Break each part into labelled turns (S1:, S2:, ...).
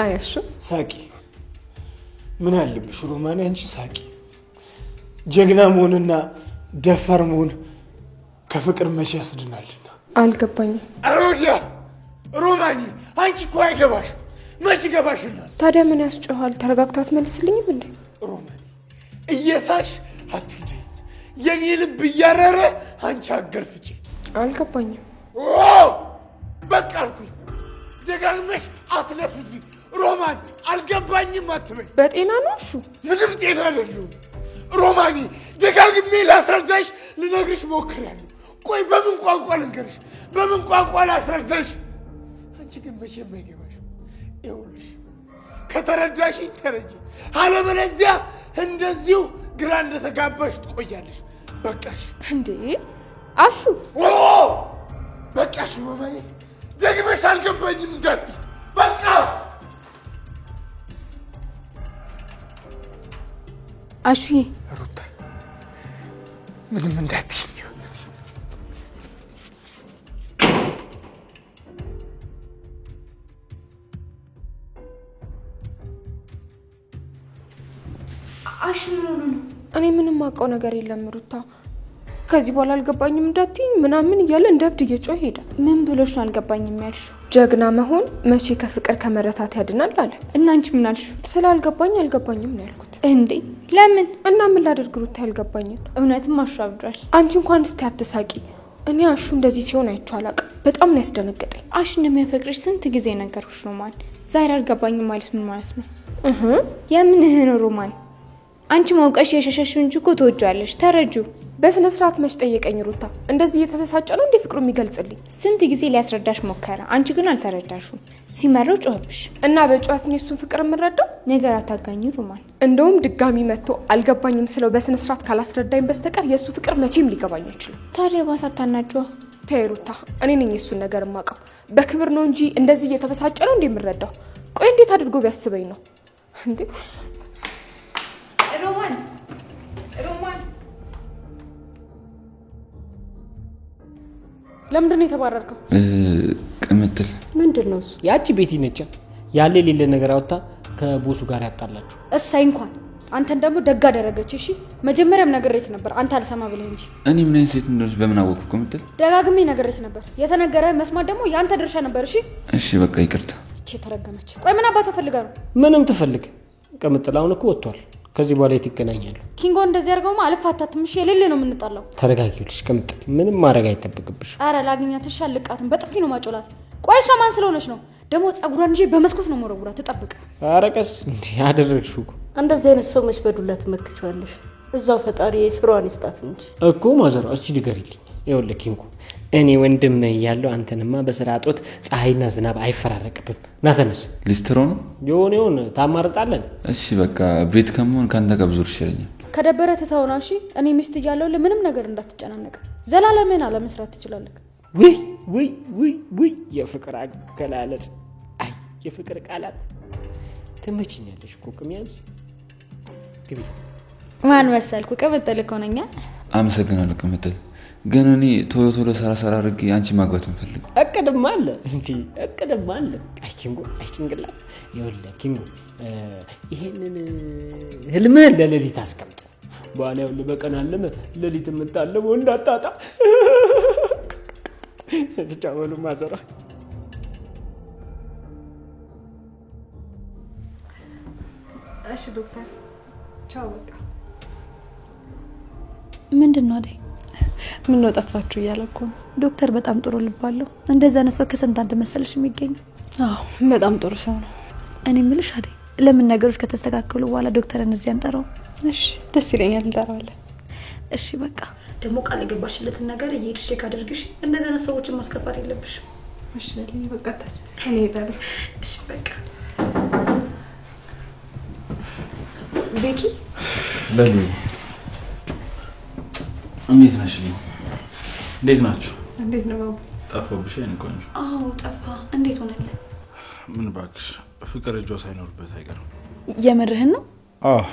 S1: አያሹ
S2: ሳቂ ምን አለብሽ ሮማን አንቺ ሳቂ ጀግና መሆንና ደፋር መሆን ከፍቅር መቼ ያስድናልና
S1: አልገባኝም
S2: አሮዲያ ሮማኒ አንቺ እኮ አይገባሽ መቼ ገባሽና
S1: ታዲያ ምን ያስጨዋል ተረጋግታት መልስልኝም እንዴ
S2: ሮማኒ እየሳሽ አትሄጂ የኔ ልብ እያረረ አንቺ አገርፍጪ
S1: አልገባኝም
S2: በቃ አልኩኝ ደጋግመሽ አትለፍፊ ሮማን አልገባኝም አትበይ
S1: በጤና ነው እሹ
S2: ምንም ጤና አይደለም ሮማኒ ደጋግሜ ላስረዳሽ ልነግርሽ ሞክሬያለሁ ቆይ በምን ቋንቋ ልንገርሽ በምን ቋንቋ ላስረዳሽ አንቺ ግን መቼም አይገባሽ ይኸውልሽ ከተረዳሽኝ ተረጂ አለበለዚያ እንደዚሁ ግራ እንደተጋባሽ ትቆያለሽ በቃሽ
S1: እንዴ አሹ
S2: በቃሽ ሮማኒ ደግመሽ አልገባኝም እንዳትይ በቃ
S1: አሹዬ
S2: ሩታ ምንም እንዳትይኝ
S1: አሹ እኔ ምንም አውቀው ነገር የለም ሩታ ከዚህ በኋላ አልገባኝም እንዳትይኝ ምናምን እያለ እንደ እብድ እየጮኸ ሄደ
S3: ምን ብሎሽ ነው አልገባኝም ያልሽው
S1: ጀግና መሆን መቼ ከፍቅር ከመረታት ያድናል አለ
S3: እና አንቺ ምን አልሽ
S1: ስላልገባኝ አልገባኝም ነው ያልኩት
S3: እንዴ ለምን
S1: እና ምን ላደርግ ሩታ ያልገባኝን
S3: እውነትም አሹ አብዷል
S1: አንቺ እንኳን እስቲ አትሳቂ እኔ አሹ እንደዚህ ሲሆን አይቼው አላውቅም በጣም ነው ያስደነገጠኝ
S3: አሹ እንደሚያፈቅርሽ ስንት ጊዜ ነገርኩሽ ሮማን ዛሬ አልገባኝም ማለት ምን ማለት ነው የምንህ ነው ሮማን አንቺ ማውቀሽ የሸሸሽው እንጂ እኮ ትወጂዋለሽ ተረጁ
S1: በስነ ስርዓት መች ጠየቀኝ ሩታ እንደዚህ እየተበሳጨ ነው እንዴ ፍቅሩ የሚገልጽልኝ
S3: ስንት ጊዜ ሊያስረዳሽ ሞከረ አንቺ ግን አልተረዳሽም ሲመረው ጮህብሽ
S1: እና በጨዋት ነው እሱን ፍቅር የምረዳው
S3: ነገር አታጋኝ ሮማን
S1: እንደውም ድጋሚ መጥቶ አልገባኝም ስለው በስነ ስርዓት ካላስረዳኝ በስተቀር የሱ ፍቅር መቼም ሊገባኝ አይችልም
S3: ታዲያ ባሳታናቸው
S1: ተይ ሩታ እኔ ነኝ እሱን ነገር የማውቀው በክብር ነው እንጂ እንደዚህ እየተበሳጨ ነው እንዴ የምረዳው ቆይ እንዴት አድርጎ ቢያስበኝ ነው እንዴ
S3: ሮማን
S1: ለምንድን ነው የተባረርከው
S4: ቅምጥል
S1: ምንድነው እሱ
S5: ያቺ ቤቲ ነች ያለ ሌለ ነገር አውጣ ከቦሱ ጋር ያጣላችሁ
S3: እሳይ እንኳን አንተን ደግሞ ደግ አደረገች እሺ መጀመሪያም ነገርክ ነበር አንተ አልሰማ ብለህ እንጂ
S4: እኔ ምን አይነት ሴት እንደሆነች በምን አወቅኩ ቅምጥል
S3: ደጋግሜ ነገርክ ነበር የተነገረ መስማት ደግሞ ያንተ ድርሻ ነበር
S4: እሺ በቃ ይቅርታ
S3: እቺ ተረገመች ቆይ ምን አባቷ ፈልጋ ነው
S5: ምንም ትፈልግ ቅምጥል አሁን እኮ ወጥቷል ከዚህ በኋላ ይገናኛሉ
S3: ኪንጎ እንደዚህ አርገውማ አልፋታትም እሺ የሌለ ነው የምንጣላው
S5: ተረጋጊልሽ ቅምጥል ምንም ማድረግ አይተበቅብሽ
S3: አረ ላግኛት እሺ አልቃትም በጥፊ ነው ማጮላት ቆይ እሷ ማን ስለሆነች ነው ደግሞ ጸጉሯን እንጂ በመስኮት ነው መረጉራ ተጠብቅ
S5: አረቀስ እንዴ አደረግሽው
S6: እንደዚህ አይነት ሰው መች በዱላ ትመክቻለሽ እዛው ፈጣሪ የስሯን ይስጣት እንጂ
S5: እኮ ማዘሯ እስቲ ንገሪልኝ ይኸውልህ ኪንጎ እኔ ወንድም ያለው አንተንማ በስራ ጦት ፀሐይና ዝናብ አይፈራረቅብም ና ተነስ
S4: ሊስትሮ ነው
S5: የሆነውን ታማርጣለን
S4: እሺ በቃ ቤት ከመሆን ካንተ ጋር ብዙ ይችላልኛል
S3: ከደበረ ተታውና እሺ እኔ ሚስት እያለሁ ለምንም ነገር እንዳትጨናነቅ ዘላለምን አለመስራት ትችላለህ
S5: ውይ የፍቅር አገላለጽ አይ የፍቅር ቃላት ትመችኛለሽ እኮ ቅሚያዝ ግቢ
S3: ማን መሰልኩ ቅምጥል እኮ ነኝ
S4: አመሰግናለሁ ቅምጥል ግን እኔ ቶሎ ሰራ አድርጌ አንቺ ማግባት እንፈልግ
S5: እቅድም አለ እንዴ እቅድም አለ አይ ኪንጎ አይ ጭንቅላት ይኸውልህ ኪንጎ ይሄንን ህልምህን ለሌሊት አስቀምጥ በኋላ ይኸውልህ በቀን አለመ ሌሊት የምታለመው እንዳታጣ ተጫወሉ ማዘራ
S1: እሺ ዶክተር ቻው በቃ
S3: ምንድነው አይደል
S7: ምን ነው ጠፋችሁ እያለኩ
S3: ዶክተር በጣም ጥሩ ልብ አለው እንደዛ ነው ሰው ከስንት አንድ መሰለሽ የሚገኝ
S7: አዎ በጣም ጥሩ ሰው ነው
S3: እኔ ምልሽ አይደል ለምን ነገሮች ከተስተካከሉ በኋላ ዶክተርን እዚህ አንጠራው
S7: እሺ ደስ ይለኛል እንጠራዋለን
S3: እሺ በቃ ደግሞ ቃል ገባሽለትን ነገር እየሄድሽ ቼክ አድርግሽ እንደዛ ነው ሰዎችን ማስከፋት የለብሽ
S7: እሺ በቃ ታስ እኔ ሄዳለሁ
S3: እሺ በቃ ቤኪ
S4: ለሊ እንዴት ነሽ እንዴት ናችሁ
S7: እንዴት ነው ባቡ
S4: ጠፋብሽ እኔ ቆንጆ
S3: አዎ ጠፋ እንዴት ሆነለ
S8: ምን ባክሽ ፍቅር እጆ ሳይኖርበት አይቀርም
S3: የምርህን ነው
S8: አዎ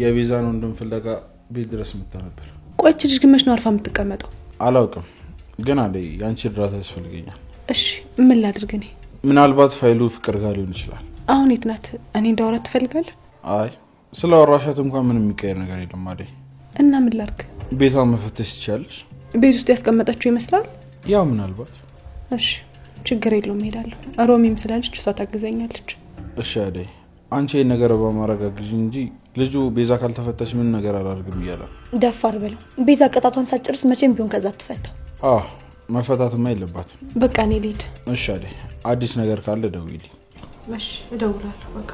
S8: የቤዛን ወንድም ፍለጋ ቤት ድረስ መጣ ነበር
S7: ቆይች ልጅ ግመሽ ነው አርፋ የምትቀመጠው
S8: አላውቅም ግን አለ ያንቺ እርዳታ ያስፈልገኛል
S7: እሺ ምን ላድርግ እኔ
S8: ምናልባት ፋይሉ ፍቅር ጋር ሊሆን ይችላል።
S7: አሁን የት ናት? እኔ እንዳወራት ትፈልጋለህ?
S8: አይ ስለ ወራሻት እንኳን ምንም የሚቀየር ነገር የለም አይደል?
S7: እና ምን ላድርግ?
S8: ቤቷን መፈተሽ ትችያለሽ።
S7: ቤት ውስጥ ያስቀመጠችው ይመስላል።
S8: ያው ምናልባት።
S7: እሺ ችግር የለውም እሄዳለሁ። ሮሚም ስላለች እሷ ታግዘኛለች።
S8: እሺ አደይ አንቺ ይሄን ነገር በማረጋግዥ እንጂ ልጁ ቤዛ ካልተፈተሽ ምን ነገር አላደርግም እያለ
S3: ደፋር በለው። ቤዛ ቅጣቷን ሳትጨርስ መቼም ቢሆን ከዛ ትፈታ።
S8: መፈታትማ የለባትም።
S7: በቃ እኔ ልሂድ።
S8: እሺ አደይ አዲስ ነገር ካለ ደውይልኝ።
S7: እሺ እደውላለሁ። በቃ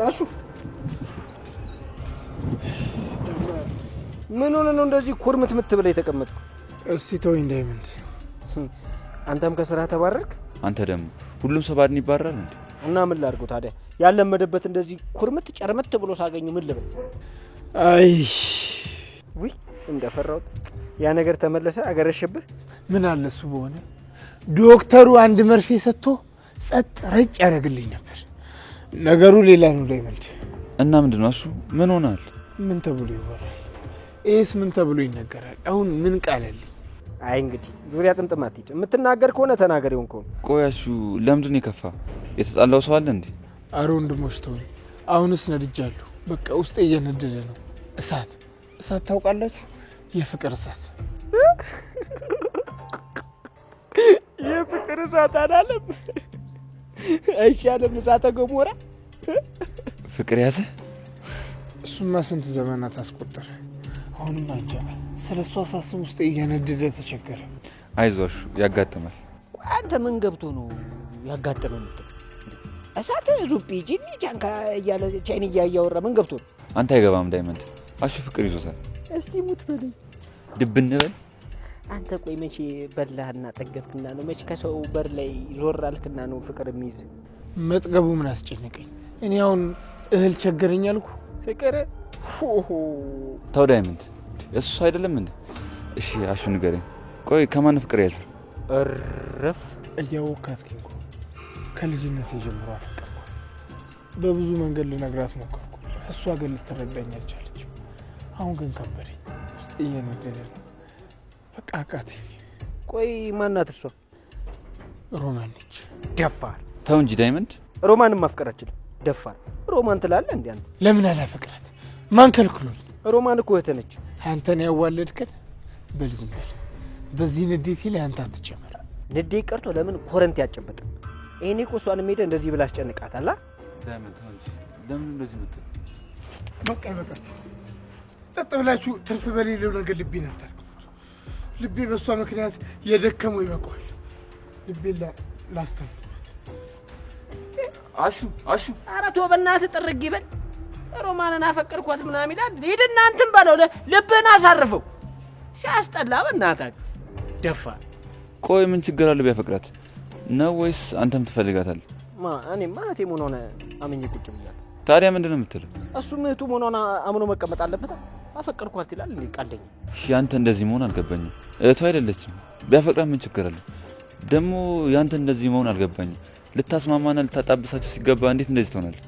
S5: አሹ ምን ሆነ ነው እንደዚህ ኩርምት ብለህ የተቀመጥከው?
S2: እስቲ ተወኝ ዳይመንድ።
S5: አንተም ከስራ ተባረርክ?
S4: አንተ ደግሞ ሁሉም ሰው ባድን ይባረራል እንዴ?
S5: እና ምን ላድርገው ታዲያ? ያለመደበት እንደዚህ ኩርምት ጨርመት ብሎ ሳገኙ ምን ልበል?
S2: አይ
S5: ውይ እንደፈራሁት ያ ነገር ተመለሰ አገረሸብህ።
S2: ምን አለ እሱ በሆነ ዶክተሩ አንድ መርፌ ሰጥቶ ጸጥ ረጭ ያደርግልኝ ነበር። ነገሩ ሌላ ነው ዳይመንድ።
S4: እና ምንድነው እሱ? ምን ሆናል?
S2: ምን ተብሎ ይወራል? ኤስ ምን ተብሎ ይነገራል? አሁን ምን ቃለልኝ?
S5: አይ እንግዲህ ዙሪያ ጥምጥም አትሂድ። የምትናገር ከሆነ ተናገር። ይሁን ከሆነ
S4: ቆያሹ ለምንድን ነው የከፋ? የተጣላው ሰው አለ እንዴ?
S2: አረ ወንድሞች ተውኝ። አሁንስ ነድጃለሁ። በቃ ውስጤ እየነደደ ነው። እሳት ታውቃላችሁ? የፍቅር እሳት።
S5: የፍቅር እሳት አላለም? አይሻልም? እሳተ ገሞራ
S4: ፍቅር ያዘ።
S2: እሱማ ስንት ዘመናት አስቆጠረ። አሁንም አልቻለ። ስለሷ ሳስብ ውስጥ እየነደደ ተቸገረ።
S4: አይዞሽ ያጋጥማል።
S5: አንተ ምን ገብቶ ነው ያጋጥመው? እሳት ዙጲ ጂኒ ጃንካ እያለ ቻይኒ እያወራ ምን ገብቶ ነው?
S4: አንተ አይገባም ዳይመንድ። አሹ ፍቅር ይዞታል።
S5: እስቲ ሙት በለኝ።
S4: ድብን በል
S5: አንተ። ቆይ መቼ በላህና ጠገብክና ነው? መቼ ከሰው በር ላይ ዞር አልክና ነው ፍቅር የሚይዝ?
S2: መጥገቡ ምን አስጨነቀኝ? እኔ አሁን እህል ቸገረኝ አልኩ። ፍቅር
S4: ተው ዳይመንድ፣ እሱ አይደለም እንዴ? እሺ አሹ ንገረኝ። ቆይ ከማን ፍቅር ያዘ?
S5: እረፍ
S2: እያወካትኝ እኮ ከልጅነት ጀምሮ አፈቀርኳት። በብዙ መንገድ ልነግራት ሞከርኩ። እሷ ግን ልትረዳኝ አልቻለችም። አሁን ግን ከበደኝ። ውስጥ እየነደደ ነው። በቃ አቃተኝ።
S5: ቆይ ማናት እሷ?
S2: ሮማን ነች።
S5: ደፋር።
S4: ተው እንጂ ዳይመንድ።
S5: ሮማንን ማፍቀር አችልም። ደፋር ሮማን ትላለህ እንዴ አንተ?
S2: ለምን አላፈቅራት? ማን ከልክሎኝ?
S5: ሮማን እኮ እህትህ ነች።
S2: አንተን ያዋለድከን። በል ዝም በል። በዚህ ንዴቴ ላይ አንተ አትጨመር።
S5: ንዴት ቀርቶ ለምን ኮረንት ያጨበጥ? ይሄኔ እኮ እሷን ሄደ እንደዚህ ብላ አስጨንቃታል።
S4: ዳይመንድ ተው እንጂ ለምን እንደዚህ መጣ?
S2: በቃ ይበቃችሁ። ጸጥ ብላችሁ ትርፍ በሌለው ነገር ልቤን አታርጉት። ልቤ በእሷ ምክንያት የደከመው ይበቃዋል። ልቤን ላስተምር።
S4: አሹ
S5: ኧረ ተው በእናትህ ጥርግ ይበል። ሮማንን አፈቀርኳት ምናምን ይላል። ሂድና እንትን በለው፣ ልብህን አሳርፈው። ሲያስጠላ በእናታችሁ ደፋር።
S4: ቆይ ምን ችግር አለ ቢያፈቅራት ነው ወይስ አንተም ትፈልጋታለህ?
S5: እኔማ እህቴ መሆኗን አምኜ ቁጭ ብያለሁ።
S4: ታዲያ ምንድን ነው የምትለው?
S5: እሱም እህቱ መሆኗን አምኖ መቀመጥ አለበት። አፈቀርኳት ይላል እንዴ ቀልደኛ።
S4: ያንተ እንደዚህ መሆን አልገባኝም። እህቱ አይደለችም። ቢያፈቅራት ምን ችግር አለ? ደግሞ ያንተ እንደዚህ መሆን አልገባኝም። ልታስማማና ልታጣብሳቸው ሲገባ እንዴት እንደዚህ ትሆናለህ?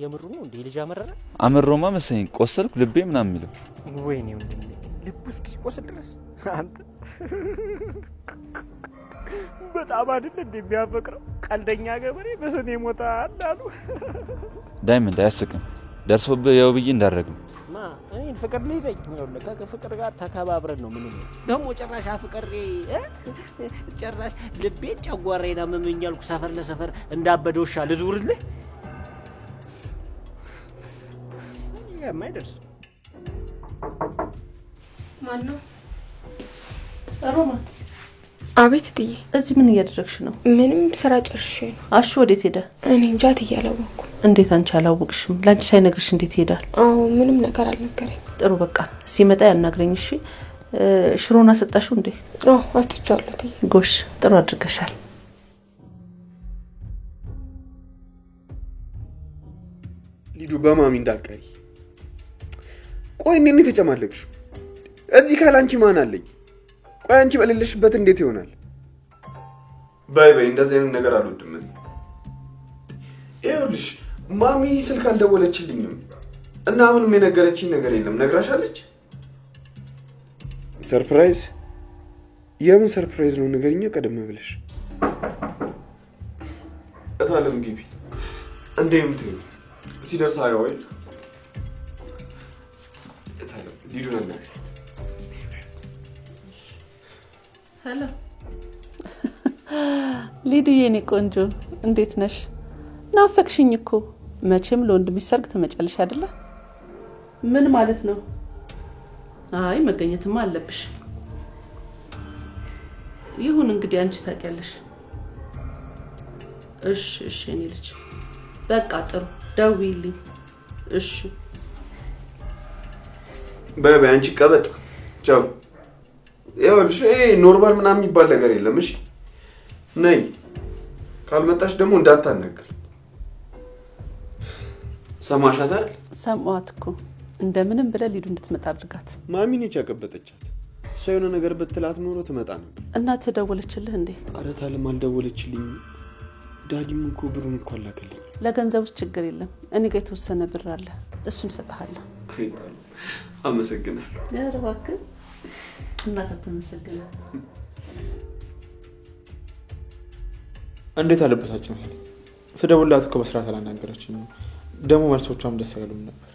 S5: የምሩ ነው እንዴ? ልጅ አመረረ?
S4: አመሮማ መሰለኝ ቆሰልኩ ልቤ ምናምን የሚለው።
S5: ወይኔ ወንድሜ ልቡ እስኪቆስል ድረስ አንተ በጣም አይደል እንደሚያፈቅረው ቀልደኛ ገበሬ በሰኔ ሞታል አሉ።
S4: ዳይመንድ አያስቅም። ደርሶብህ ያው ብዬ እንዳደረግም
S5: እኔን ፍቅር ሊይዘኝ ነው። ከፍቅር ጋር ተከባብረን ነው። ምን ደግሞ ጭራሽ አፍቅሬ ጭራሽ ልቤን ጨጓራዬን አመመኝ አልኩ። ሰፈር ለሰፈር እንዳበደ ውሻ ልዙርልህ? የማይደርስ
S1: ማን ነው?
S6: ሮማን።
S1: አቤት እትዬ።
S6: እዚህ ምን እያደረግሽ ነው?
S1: ምንም ስራ ጨርሼ ነው።
S6: አሹ ወዴት ሄደ?
S1: እኔ እንጃ እትዬ አላወኩም።
S6: እንዴት አንቺ አላወቅሽም? ላንቺ ሳይነግርሽ እንዴት ይሄዳል?
S1: አዎ ምንም ነገር አልነገረኝ።
S6: ጥሩ በቃ ሲመጣ ያናግረኝ እሺ። ሽሮና ሰጣሽው እንዴ?
S1: አዎ አስጥቻለሁ እትዬ።
S6: ጎሽ ጥሩ አድርገሻል።
S9: ሊዱ በማሚ እንዳትቀሪ። ቆይ እኔ ተጨማለቅሽ? እዚህ ካላንቺ ማን አለኝ? ቆይ አንቺ በሌለሽበት እንዴት ይሆናል? በይ እንደዚህ አይነት ነገር አልወድም። ይኸውልሽ ማሚ ስልክ አልደወለችልኝም እና ምንም የነገረችኝ ነገር የለም። ነግራሻለች? ሰርፕራይዝ? የምን ሰርፕራይዝ ነው? ንገሪኛ ቀደም ብለሽ። እታለም ግቢ እንደምትይ ሲደርስ አያወል እታለም ሊዱን አናግሪ።
S10: ሄሎ ሊዱዬ፣ የኔ ቆንጆ እንዴት ነሽ? ናፈቅሽኝ እኮ። መቼም ለወንድምሽ ሰርግ ትመጫለሽ አይደለ? ምን ማለት ነው? አይ መገኘትማ አለብሽ። ይሁን እንግዲህ አንቺ ታውቂያለሽ። እሺ እሺ የኔ ልጅ በቃ ጥሩ፣ ደውዪልኝ። እሺ
S9: በይ አንቺ ቀበጥ ቻው። ይኸውልሽ ኖርማል ምናምን የሚባል ነገር የለም። እሺ ነይ፣ ካልመጣሽ ደግሞ እንዳታናግሪ። ሰማሻት አይደል?
S10: ሰማኋት እኮ። እንደምንም ብለህ ሊዱ እንድትመጣ አድርጋት።
S9: ማሚ ነች ያቀበጠቻት። እሷ የሆነ ነገር ብትላት ኖሮ ትመጣ ነበር።
S10: እናት ደወለችልህ እንዴ?
S9: ኧረ ታለም አልደወለችልኝም። ዳዲም እኮ ብሩን እኮ አላከልኝ።
S10: ለገንዘቡ ችግር የለም፣ እኔ ጋር የተወሰነ ብር አለ፣ እሱን እሰጥሃለሁ።
S9: አመሰግናለሁ።
S10: ኧረ እባክህ እናት አትመሰግናለህ።
S8: እንዴት አለበታችሁ? ይሄ ስደውላት እኮ በስርዓት አላናገረችኝም። ደግሞ መልሶቿም ደስ አይሉም ነበር።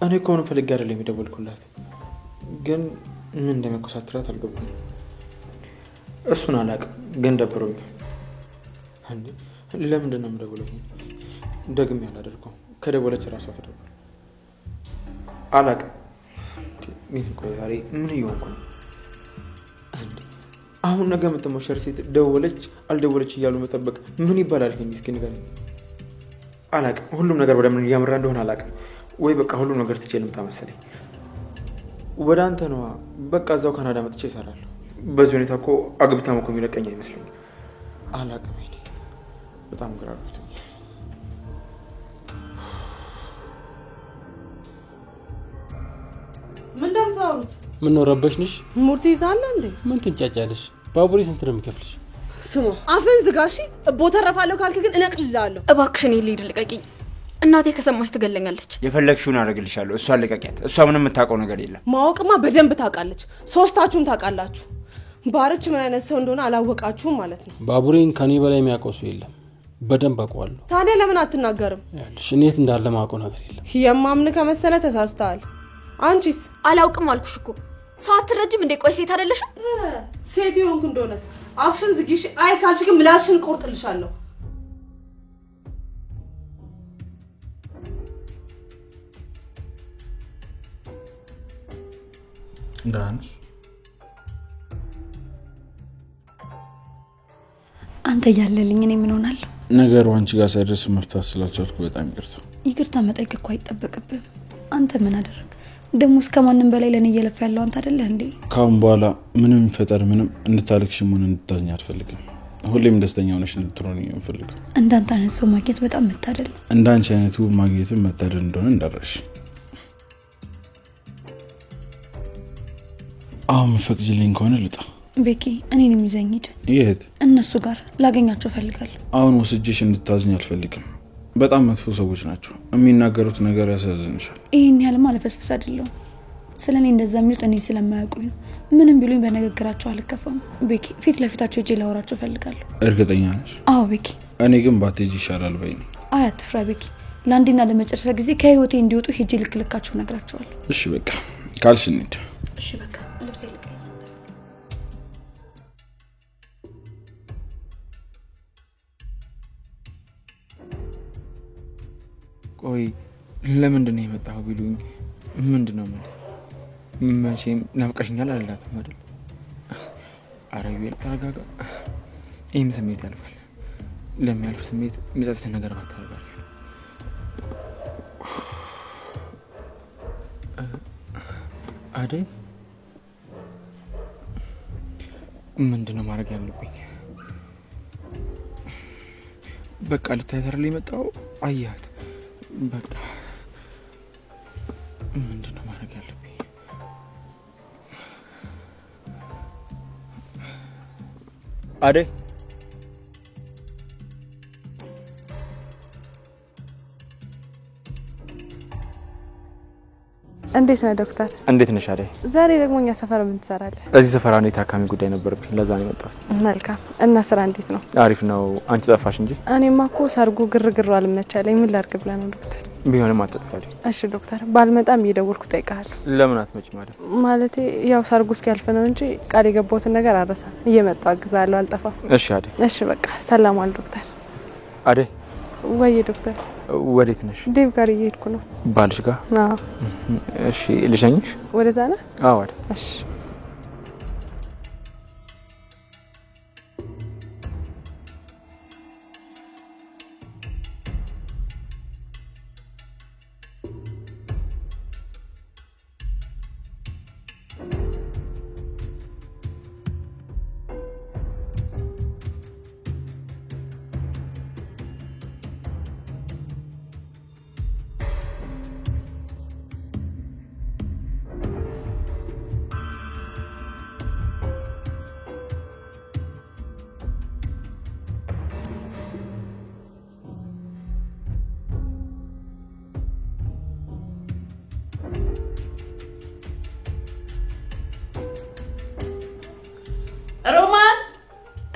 S8: እኔ እኮ ምን ፈልጌ አይደለም የደወልኩላት፣ ግን ምን እንደሚያኮሳትራት አልገባኝም። እሱን አላውቅም፣ ግን ደብሮኛል። እንዴ ለምንድን ነው የምደውለው? ደግሜ አላደርገውም። ከደወለች እራሷ ትደውል። አላውቅም። ምን ቆይ ዛሬ ምን እየሆንኩ ነው? አሁን ነገ የምትሞሸር ሴት ደወለች አልደወለች እያሉ መጠበቅ ምን ይባላል? ይሄን እስኪ ንገረኝ። አላውቅም። ሁሉም ነገር ወደ ምን እያመራ እንደሆነ አላውቅም። ወይ በቃ ሁሉም ነገር ትቼ ልምጣ መሰለኝ። ወደ አንተ ነዋ። በቃ እዛው ካናዳ መጥቼ እሰራለሁ። በዚህ ሁኔታ እኮ አግብታም እኮ የሚለቀኝ አይመስለኝም። አላውቅም። ይሄ በጣም ግራ ገብቶኛል።
S6: ምን እንደምታወሩት?
S5: ምን ነው ረበሽንሽ?
S6: ሙርት ይዛለህ እንዴ?
S5: ምን ትንጫጫለሽ? ባቡሬ ስንት ነው የሚከፍልሽ?
S6: ስማ አፍን ዝጋሺ። እቦተረፋለሁ ካልክ ግን እነቅልልሃለሁ።
S1: እባክሽን ልሂድ፣ ልቀቂኝ። እናቴ ከሰማች ትገለኛለች።
S11: የፈለግሽውን አደርግልሻለሁ። እሷን ልቀቂያት። እሷ ምንም የምታውቀው ነገር የለም።
S6: ማወቅማ በደንብ ታውቃለች። ሶስታችሁም ታውቃላችሁ። ባርች ምን አይነት ሰው እንደሆነ አላወቃችሁም ማለት ነው።
S5: ባቡሬን ከኔ በላይ የሚያውቀው ሰው የለም። በደንብ አውቀዋለሁ።
S6: ታዲያ ለምን አትናገርም?
S5: ያለሽ እኔት እንዳለ ማውቀው ነገር የለም።
S6: የማምን ከመሰለ ተሳስተሃል። አንቺስ?
S1: አላውቅም አልኩሽ እኮ። ሰው አትረጅም እንዴ? ቆይ ሴት አይደለሽም?
S6: ሴት ይሆንኩ እንደሆነስ አፍሽን ዝጊሽ። አይ ካልሽ ግን ምላስሽን ቆርጥልሻለሁ።
S8: ዳንስ
S12: አንተ እያለልኝ እኔ ምን ሆናለሁ?
S8: ነገሩ አንቺ ጋር ሳይደርስ መፍታት ስላልቻልኩ በጣም ይቅርታ።
S12: ይቅርታ መጠየቅ እኮ አይጠበቅብህም። አንተ ምን አደረግ? ደግሞ እስከማንም በላይ ለኔ እየለፋ ያለው አንተ አይደለህ እንዴ?
S8: ካሁን በኋላ ምንም ይፈጠር ምንም እንድታለቅሽም ሆነ እንድታዝኝ አልፈልግም። ሁሌም ደስተኛ ሆነሽ እንድትሆኚ ነው የምፈልገው።
S12: እንዳንተ አይነት ሰው ማግኘት በጣም መታደል ነው።
S8: እንዳንቺ አይነቱ ማግኘትም መታደል እንደሆነ እንዳረሽ። አሁን ፈቅጂልኝ ከሆነ ልጣ።
S12: ቤኪ እኔንም ይዘኝ ሂድ።
S8: የት?
S12: እነሱ ጋር ላገኛቸው ፈልጋለሁ።
S8: አሁን ወስጄሽ እንድታዝኝ አልፈልግም። በጣም መጥፎ ሰዎች ናቸው። የሚናገሩት ነገር ያሳዝንሻል።
S12: ይሄን ያህል ማለፈስፈስ አይደለም። ስለኔ እንደዛ የሚሉት እኔ ስለማያውቁኝ ነው። ምንም ቢሉኝ በንግግራቸው አልከፋም። ቤኪ ፊት ለፊታቸው እጄ ላወራቸው ፈልጋለሁ።
S8: እርግጠኛ ነሽ?
S12: አዎ ቤኪ።
S8: እኔ ግን ባትሄጂ ይሻላል በይ።
S12: አይ አትፍራ ቤኪ። ለአንዴና ለመጨረሻ ጊዜ ከህይወቴ እንዲወጡ ሄጄ ልክልካቸው ነግራቸዋለሁ።
S8: እሺ በቃ ካልሽ እንሂድ።
S12: እሺ በቃ ልብሴ ልቀይር።
S8: ቆይ ለምንድን ነው የመጣው ቢሉኝ ምንድን ነው ማለት? መቼም ናፍቀሽኛል አላላትም አይደል? አረዩል ተረጋጋ። ይህም ስሜት ያልፋል። ለሚያልፍ ስሜት የሚጸጽት ነገር ባታደርጋል። አደይ ምንድን ነው ማድረግ ያለብኝ? በቃ ልታይተር ላይ መጣው አያት። በቃ ምንድን ነው ማድረግ ያለብኝ?
S11: አደይ
S7: እንዴት ነህ ዶክተር?
S8: እንዴት ነሽ አደይ?
S7: ዛሬ ደግሞ እኛ ሰፈር ምን ትሰራለህ?
S8: እዚህ ሰፈር አንዴ ታካሚ ጉዳይ ነበረብኝ፣ ለዛ ነው የመጣሁት።
S7: መልካም። እና ስራ እንዴት ነው?
S8: አሪፍ ነው። አንቺ ጠፋሽ እንጂ።
S7: እኔማ እኮ ሰርጉ ግርግሩ አልመቻለኝ። ምን ላድርግ ብለህ ነው ዶክተር?
S8: ቢሆንም አትጥፋ።
S7: እሺ ዶክተር፣ ባልመጣም እየደወልኩ እጠይቅሃለሁ።
S8: ለምን አትመጪ ማለት?
S7: ማለቴ ያው ሰርጉ እስኪያልፍ ነው እንጂ ቃል የገባሁትን ነገር አልረሳም። እየመጣሁ አግዛለሁ፣ አልጠፋም።
S8: እሺ አደይ።
S7: እሺ በቃ ሰላም ዋል ዶክተር።
S8: አደይ።
S7: ወይ ዶክተር።
S8: ወዴት ነሽ?
S7: ዴቭ ጋር እየሄድኩ ነው።
S8: ባልሽ ጋር?
S7: አዎ።
S8: እሺ ልሸኝሽ?
S7: ወደዛ ነህ?
S8: አዎ አደይ።
S7: እሺ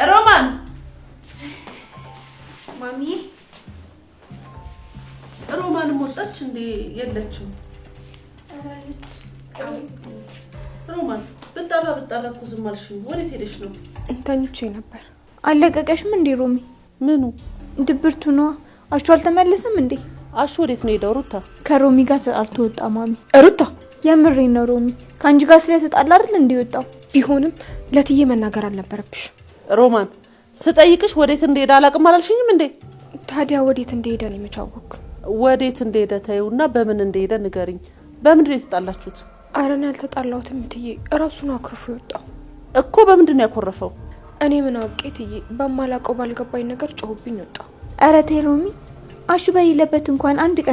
S10: ሮማን
S3: ማሚ
S10: ሮማንም ወጣች እንዴ? የለችም። ሮማን ብጣራ እኮ ዝም አልሽኝ። ወዴት ሄደሽ ነው?
S1: ተኝቼ ነበር።
S3: አለቀቀሽም እንዴ ሮሚ?
S10: ምኑ?
S3: ድብርቱ ነዋ። አሹ አልተመለሰም እንዴ?
S10: አሹ ወዴት ነው ሄደው? ሩታ
S3: ከሮሚ ጋር ተጣልቶ ወጣ ማሚ።
S1: ሩታ?
S3: የምሬን ነው ሮሚ። ከአንቺ ጋር ስለተጣላ አይደል እንዴ ወጣው?
S1: ቢሆንም ለትዬ መናገር አልነበረብሽ።
S10: ሮማን ስጠይቅሽ ወዴት እንደሄደ አላውቅም አላልሽኝም እንዴ?
S1: ታዲያ ወዴት እንደሄደ ነው የምቻወቅ?
S10: ወዴት እንደሄደ ታዩና በምን እንደሄደ ንገሪኝ። በምንድን ነው የተጣላችሁት?
S1: አረን ያልተጣላሁትም ትዬ እራሱን አክርፎ ይወጣው
S10: እኮ። በምንድን ነው ያኮረፈው?
S1: እኔ ምን አውቄ ትዬ፣ በማላውቀው ባልገባኝ ነገር ጮህብኝ ወጣ።
S3: ኧረ ተይ ሮሚ፣ አሹ በሌለበት እንኳን አንድ ቀን